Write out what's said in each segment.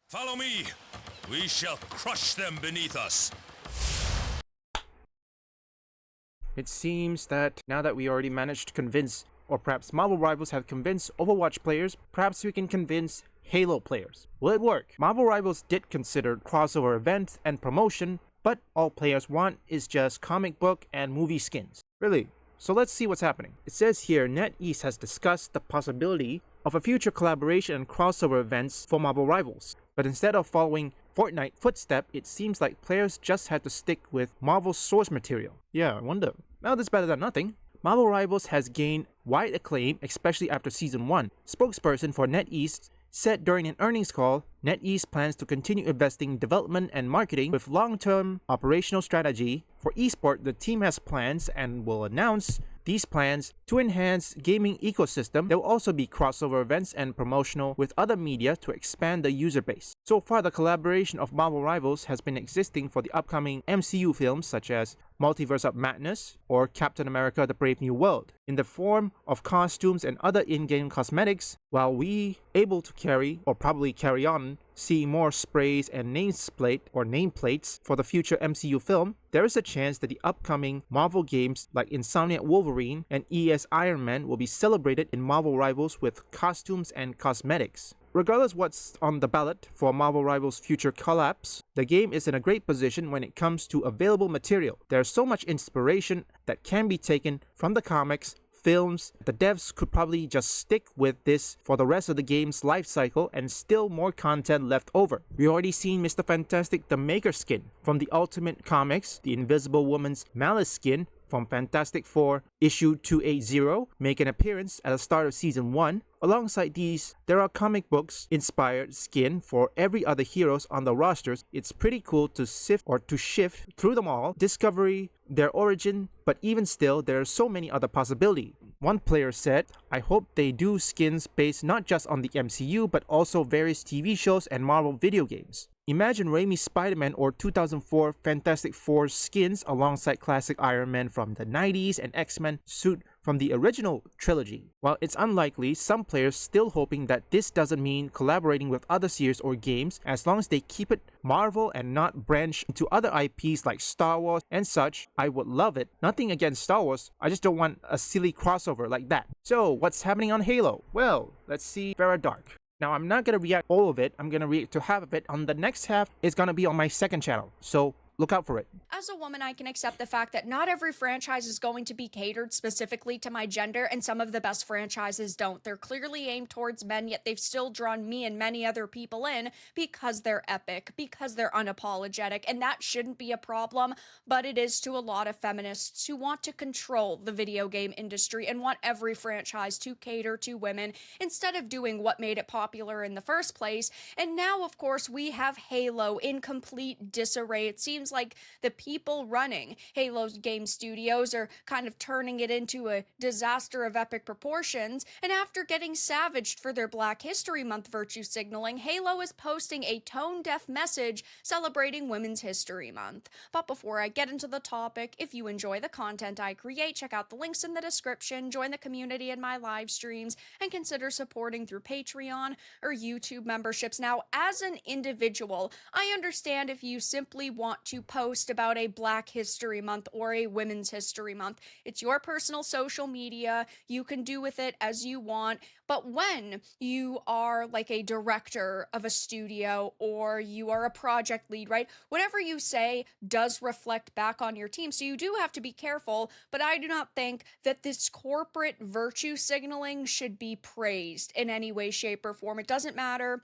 Follow me. We shall crush them beneath us. It seems that now that we already managed to convince, or perhaps Marvel Rivals have convinced Overwatch players, perhaps we can convince Halo players. Will it work? Marvel Rivals did consider crossover events and promotion, but all players want is just comic book and movie skins. Really? So let's see what's happening. It says here NetEase has discussed the possibility of a future collaboration and crossover events for Marvel Rivals. But instead of following Fortnite footstep, it seems like players just had to stick with Marvel's source material. Yeah, I wonder. Well, that's better than nothing. Marvel Rivals has gained wide acclaim, especially after Season 1. Spokesperson for NetEase said during an earnings call, NetEase plans to continue investing in development and marketing with long-term operational strategy. For eSport, the team has plans and will announce these plans to enhance gaming ecosystem. There will also be crossover events and promotional with other media to expand the user base. So far, the collaboration of Marvel Rivals has been existing for the upcoming MCU films such as Multiverse of Madness or Captain America: The Brave New World, in the form of costumes and other in-game cosmetics, while we able to carry or probably carry on see more sprays and nameplates for the future MCU film. There is a chance that the upcoming Marvel games like Insomniac Wolverine and ES Iron Man will be celebrated in Marvel Rivals with costumes and cosmetics. Regardless what's on the ballot for Marvel Rivals' future collabs, the game is in a great position when it comes to available material. There's so much inspiration that can be taken from the comics, films. The devs could probably just stick with this for the rest of the game's life cycle and still more content left over. We already seen Mr. Fantastic the Maker skin from the Ultimate Comics, the Invisible Woman's Malice skin from Fantastic Four issue 280 make an appearance at the start of Season 1. Alongside these, there are comic books inspired skin for every other heroes on the rosters. It's pretty cool to shift through them all, discover their origin, but even still, there are so many other possibilities. One player said, I hope they do skins based not just on the MCU, but also various TV shows and Marvel video games. Imagine Raimi's Spider-Man or 2004 Fantastic Four skins alongside classic Iron Man from the 90s and X-Men suit from the original trilogy. While it's unlikely, some players still hoping that this doesn't mean collaborating with other series or games as long as they keep it Marvel and not branch into other IPs like Star Wars and such. I would love it. Nothing against Star Wars, I just don't want a silly crossover like that. So what's happening on Halo? Well, let's see Vera Dark. Now, I'm not going to react all of it. I'm going to react to half of it. On the next half, it's going to be on my second channel. So look out for it. As a woman, I can accept the fact that not every franchise is going to be catered specifically to my gender, and some of the best franchises don't. They're clearly aimed towards men, yet they've still drawn me and many other people in because they're epic, because they're unapologetic, and that shouldn't be a problem, but it is to a lot of feminists who want to control the video game industry and want every franchise to cater to women instead of doing what made it popular in the first place. And now, of course, we have Halo in complete disarray. It seems like the people running Halo's game studios are kind of turning it into a disaster of epic proportions, and after getting savaged for their Black History Month virtue signaling, Halo is posting a tone-deaf message celebrating Women's History Month. But before I get into the topic, if you enjoy the content I create, check out the links in the description, join the community in my live streams, and consider supporting through Patreon or YouTube memberships. Now, as an individual, I understand if you simply want to post about a Black History Month or a Women's History Month. It's your personal social media. You can do with it as you want. But when you are like a director of a studio or you are a project lead, right? Whatever you say does reflect back on your team. So you do have to be careful, but I do not think that this corporate virtue signaling should be praised in any way, shape, or form. It doesn't matter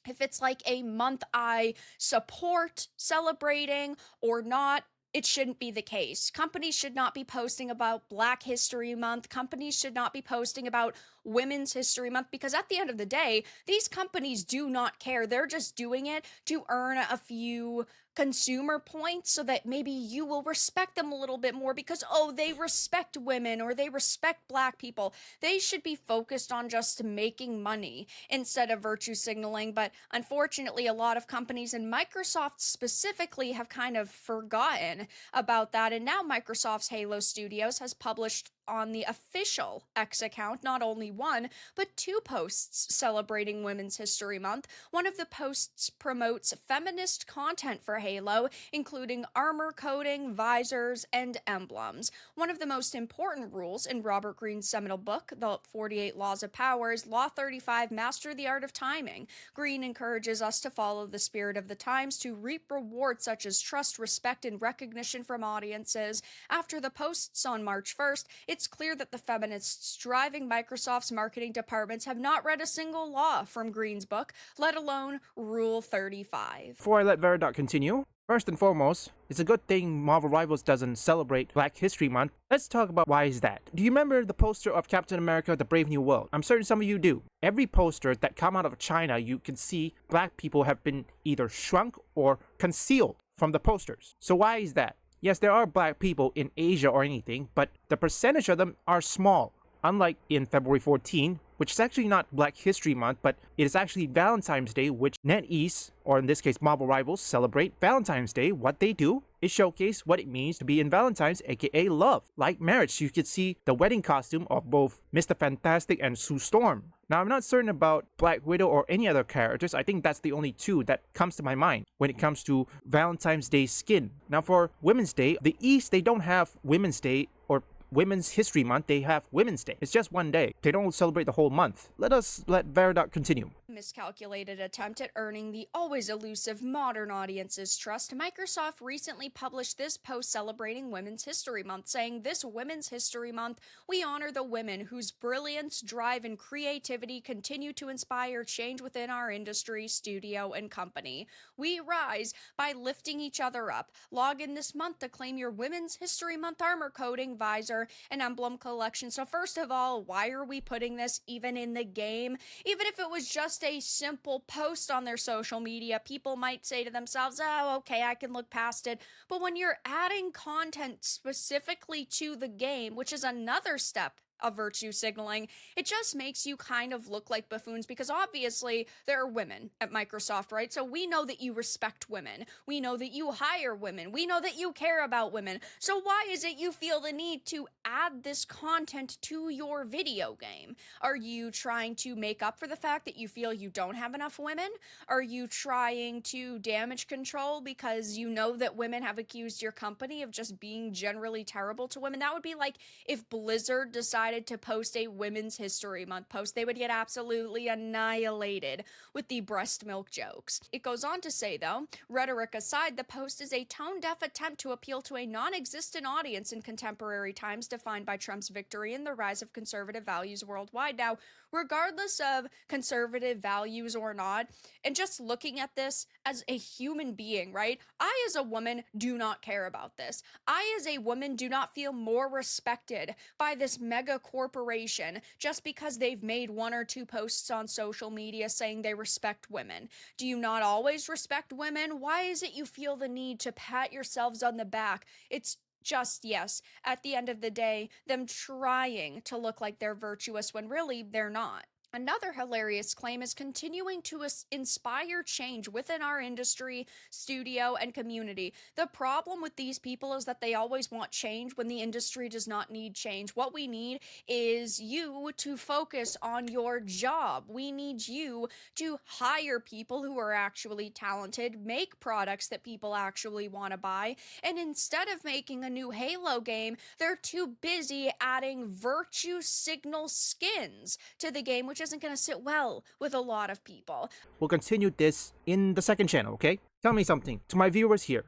if it's like a month I support celebrating or not. It shouldn't be the case. Companies should not be posting about Black History Month. Companies should not be posting about Women's History Month, because at the end of the day, these companies do not care. They're just doing it to earn a few consumer points so that maybe you will respect them a little bit more because, oh, they respect women or they respect Black people. They should be focused on just making money instead of virtue signaling. But unfortunately, a lot of companies, and Microsoft specifically, have kind of forgotten about that. And now Microsoft's Halo Studios has published on the official X account not only one, but two posts celebrating Women's History Month. One of the posts promotes feminist content for Halo, including armor coating, visors, and emblems. One of the most important rules in Robert Greene's seminal book, The 48 Laws of Power, is Law 35, Master the Art of Timing. Greene encourages us to follow the spirit of the times to reap rewards such as trust, respect, and recognition from audiences. After the posts on March 1st, it's clear that the feminists driving Microsoft's marketing departments have not read a single law from Greene's book, let alone Rule 35. Before I let Veridot continue, first and foremost, it's a good thing Marvel Rivals doesn't celebrate Black History Month. Let's talk about why is that. Do you remember the poster of Captain America, The Brave New World? I'm certain some of you do. Every poster that come out of China, you can see black people have been either shrunk or concealed from the posters. So why is that? Yes, there are black people in Asia or anything, but the percentage of them are small. Unlike in February 14, which is actually not Black History Month, but it is actually Valentine's Day, which NetEase, or in this case Marvel Rivals, celebrate Valentine's Day. What they do is showcase what it means to be in Valentine's, aka love. Like marriage, you could see the wedding costume of both Mr. Fantastic and Sue Storm. Now, I'm not certain about Black Widow or any other characters. I think that's the only two that comes to my mind when it comes to Valentine's Day skin. Now, for Women's Day, the East, they don't have Women's Day or Women's History Month. They have Women's Day. It's just one day. They don't celebrate the whole month. Let Veridot continue. Miscalculated attempt at earning the always elusive modern audience's trust, Microsoft recently published this post celebrating Women's History Month, saying, "This Women's History Month, we honor the women whose brilliance, drive, and creativity continue to inspire change within our industry, studio, and company. We rise by lifting each other up. Log in this month to claim your Women's History Month armor coating, visor, and emblem collection." So first of all, why are we putting this even in the game? Even if it was just a simple post on their social media, people might say to themselves, oh, okay, I can look past it. But when you're adding content specifically to the game, which is another step of virtue signaling, it just makes you kind of look like buffoons, because obviously there are women at Microsoft, right? So we know that you respect women. We know that you hire women. We know that you care about women. So why is it you feel the need to add this content to your video game? Are you trying to make up for the fact that you feel you don't have enough women? Are you trying to damage control because you know that women have accused your company of just being generally terrible to women? That would be like if Blizzard decided to post a Women's History Month post. They would get absolutely annihilated with the breast milk jokes. It goes on to say, though, rhetoric aside, the post is a tone-deaf attempt to appeal to a non-existent audience in contemporary times, defined by Trump's victory and the rise of conservative values worldwide. Now, regardless of conservative values or not, and just looking at this as a human being, right? I, as a woman, do not care about this. I, as a woman, do not feel more respected by this mega corporation just because they've made one or two posts on social media saying they respect women. Do you not always respect women? Why is it you feel the need to pat yourselves on the back? It's just, yes, at the end of the day, them trying to look like they're virtuous when really they're not. Another hilarious claim is continuing to inspire change within our industry, studio, and community. The problem with these people is that they always want change when the industry does not need change. What we need is you to focus on your job. We need you to hire people who are actually talented, make products that people actually want to buy, and instead of making a new Halo game, they're too busy adding virtue signal skins to the game, which isn't going to sit well with a lot of people. We'll continue this in the second channel, okay? Tell me something. To my viewers here,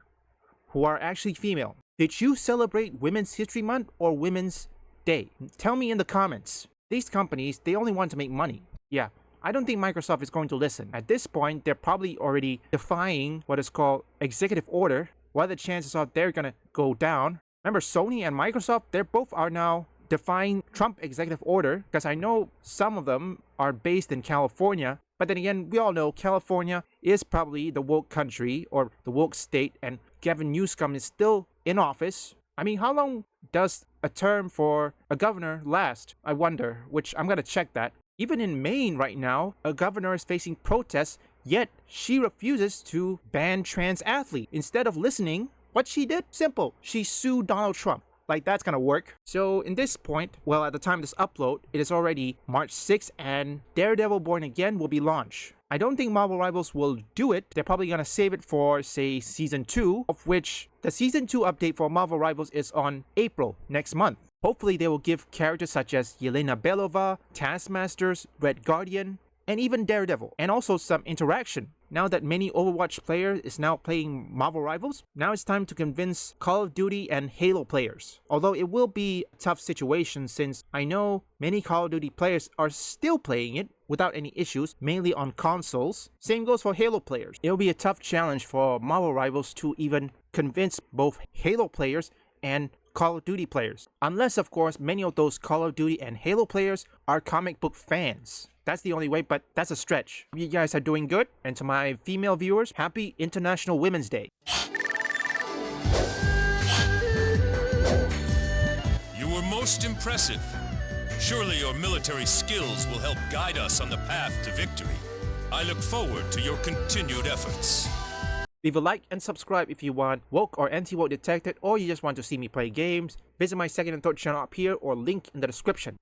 who are actually female, did you celebrate Women's History Month or Women's Day? Tell me in the comments. These companies, they only want to make money. Yeah, I don't think Microsoft is going to listen. At this point, they're probably already defying what is called executive order. What are the chances are they're going to go down? Remember, Sony and Microsoft, they both are now defying Trump executive order, because I know some of them are based in California, but then again, we all know California is probably the woke country or the woke state, and Gavin Newsom is still in office. I mean, how long does a term for a governor last? I wonder, which I'm gonna check that. Even in Maine right now, a governor is facing protests, yet she refuses to ban trans athletes. Instead of listening, what she did? Simple. She sued Donald Trump. like that's gonna work. So in this point, well, at the time of this upload, it is already March 6th and Daredevil Born Again will be launched. I don't think Marvel Rivals will do it. They're probably gonna save it for, say, Season 2, of which the Season 2 update for Marvel Rivals is on April next month. Hopefully they will give characters such as Yelena Belova, Taskmasters, Red Guardian, and even Daredevil, and also some interaction. Now that many Overwatch players is now playing Marvel Rivals, now it's time to convince Call of Duty and Halo players. Although it will be a tough situation since I know many Call of Duty players are still playing it without any issues, mainly on consoles. Same goes for Halo players. It will be a tough challenge for Marvel Rivals to even convince both Halo players and Call of Duty players. Unless, of course, many of those Call of Duty and Halo players are comic book fans. That's the only way, but that's a stretch. You guys are doing good, and to my female viewers, happy International Women's Day. You were most impressive. Surely your military skills will help guide us on the path to victory. I look forward to your continued efforts. Leave a like and subscribe if you want woke or anti-woke detected, or you just want to see me play games. Visit my second and third channel up here or link in the description.